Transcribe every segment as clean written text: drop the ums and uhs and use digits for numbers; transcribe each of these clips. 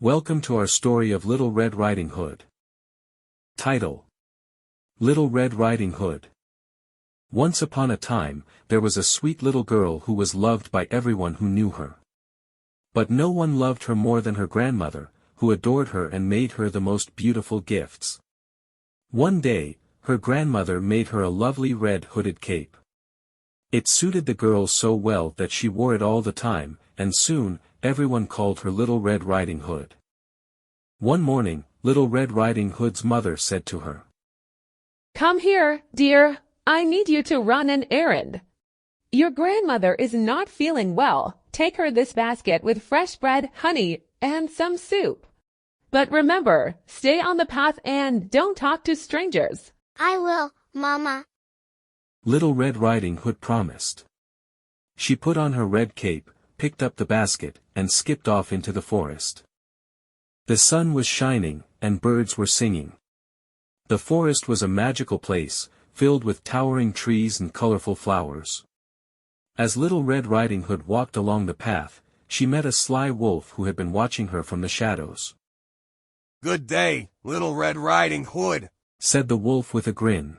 Welcome to our story of Little Red Riding Hood. Title: Little Red Riding Hood. Once upon a time, there was a sweet little girl who was loved by everyone who knew her. But no one loved her more than her grandmother, who adored her and made her the most beautiful gifts. One day, her grandmother made her a lovely red hooded cape. It suited the girl so well that she wore it all the time, and soon, everyone called her Little Red Riding Hood. One morning, Little Red Riding Hood's mother said to her, "Come here, dear. I need you to run an errand. Your grandmother is not feeling well. Take her this basket with fresh bread, honey, and some soup. But remember, stay on the path and don't talk to strangers." I will, Mama. Little Red Riding Hood promised. She put on her red cape, picked up the basket, and skipped off into the forest. The sun was shining, and birds were singing. The forest was a magical place, filled with towering trees and colorful flowers. As Little Red Riding Hood walked along the path, she met a sly wolf who had been watching her from the shadows. "Good day, Little Red Riding Hood," said the wolf with a grin.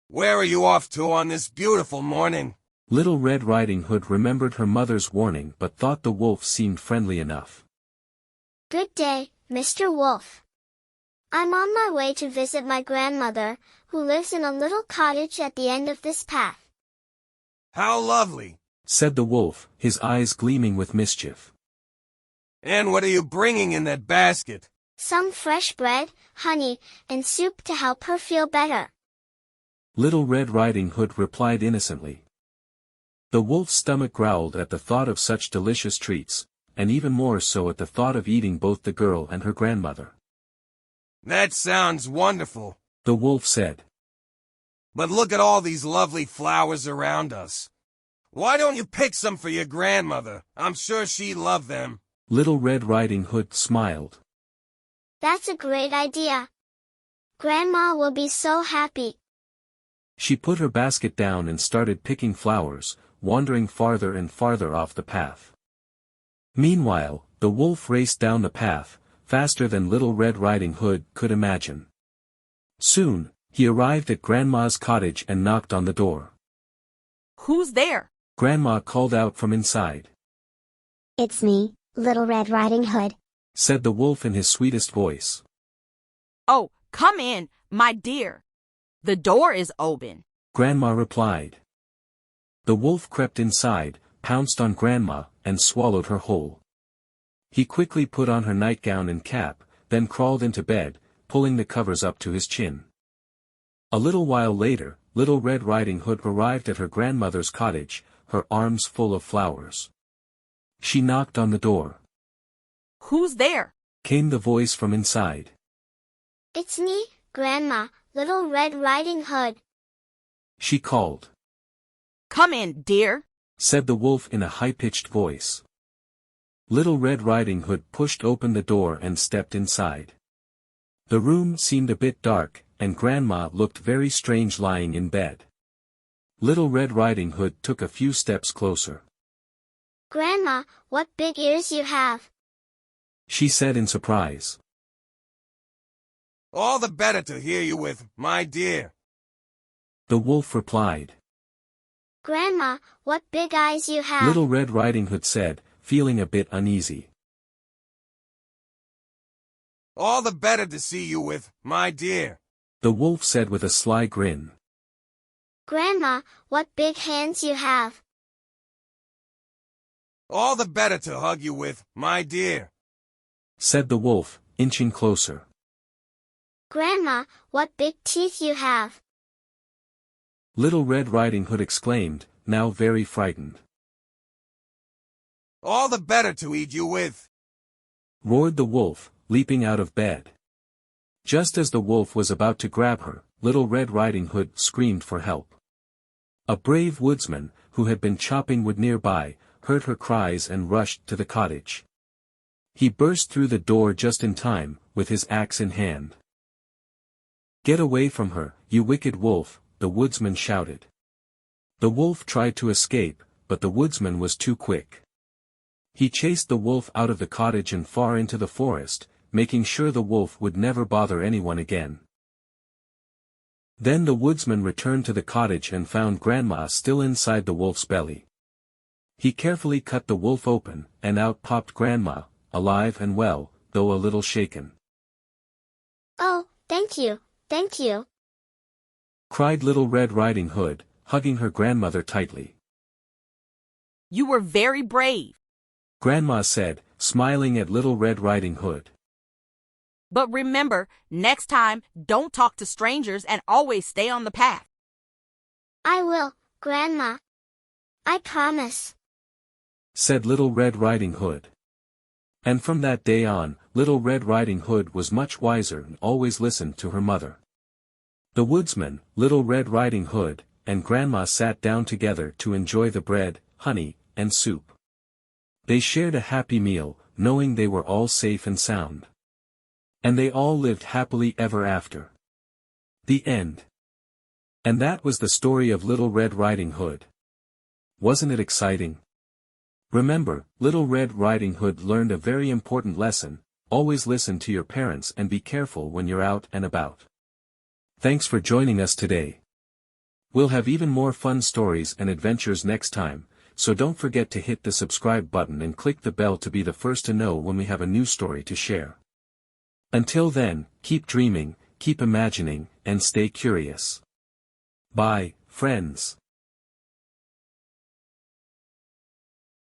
"Where are you off to on this beautiful morning?" Little Red Riding Hood remembered her mother's warning but thought the wolf seemed friendly enough. Good day, Mr. Wolf. I'm on my way to visit my grandmother, who lives in a little cottage at the end of this path. "How lovely," said the wolf, his eyes gleaming with mischief. "And what are you bringing in that basket?" Some fresh bread, honey, and soup to help her feel better. Little Red Riding Hood replied innocently. The wolf's stomach growled at the thought of such delicious treats, and even more so at the thought of eating both the girl and her grandmother. "That sounds wonderful," the wolf said. "But look at all these lovely flowers around us. Why don't you pick some for your grandmother? I'm sure she'd love them." Little Red Riding Hood smiled. That's a great idea. Grandma will be so happy. She put her basket down and started picking flowers, wandering farther and farther off the path. Meanwhile, the wolf raced down the path, faster than Little Red Riding Hood could imagine. Soon, he arrived at Grandma's cottage and knocked on the door. "Who's there?" Grandma called out from inside. "It's me, Little Red Riding Hood," said the wolf in his sweetest voice. "Oh, come in, my dear. The door is open," Grandma replied. The wolf crept inside, pounced on Grandma, and swallowed her whole. He quickly put on her nightgown and cap, then crawled into bed, pulling the covers up to his chin. A little while later, Little Red Riding Hood arrived at her grandmother's cottage, her arms full of flowers. She knocked on the door. "Who's there?" came the voice from inside. It's me, Grandma, Little Red Riding Hood. She called. "Come in, dear," said the wolf in a high-pitched voice. Little Red Riding Hood pushed open the door and stepped inside. The room seemed a bit dark, and Grandma looked very strange lying in bed. Little Red Riding Hood took a few steps closer. Grandma, what big ears you have. She said in surprise. "All the better to hear you with, my dear," the wolf replied. Grandma, what big eyes you have. Little Red Riding Hood said, feeling a bit uneasy. "All the better to see you with, my dear," the wolf said with a sly grin. Grandma, what big hands you have. "All the better to hug you with, my dear," said the wolf, inching closer. Grandma, what big teeth you have. Little Red Riding Hood exclaimed, now very frightened. "All the better to eat you with," roared the wolf, leaping out of bed. Just as the wolf was about to grab her, Little Red Riding Hood screamed for help. A brave woodsman, who had been chopping wood nearby, heard her cries and rushed to the cottage. He burst through the door just in time, with his axe in hand. "Get away from her, you wicked wolf," the woodsman shouted. The wolf tried to escape, but the woodsman was too quick. He chased the wolf out of the cottage and far into the forest, making sure the wolf would never bother anyone again. Then the woodsman returned to the cottage and found Grandma still inside the wolf's belly. He carefully cut the wolf open, and out popped Grandma, alive and well, though a little shaken. Oh, thank you, cried Little Red Riding Hood, hugging her grandmother tightly. You were very brave. Grandma said, smiling at Little Red Riding Hood. But remember, next time, don't talk to strangers and always stay on the path. I will, Grandma. I promise, said Little Red Riding Hood. And from that day on, Little Red Riding Hood was much wiser and always listened to her mother. The woodsman, Little Red Riding Hood, and Grandma sat down together to enjoy the bread, honey, and soup. They shared a happy meal, knowing they were all safe and sound. And they all lived happily ever after. The end. And that was the story of Little Red Riding Hood. Wasn't it exciting? Remember, Little Red Riding Hood learned a very important lesson: always listen to your parents and be careful when you're out and about. Thanks for joining us today. We'll have even more fun stories and adventures next time, so don't forget to hit the subscribe button and click the bell to be the first to know when we have a new story to share. Until then, keep dreaming, keep imagining, and stay curious. Bye, friends.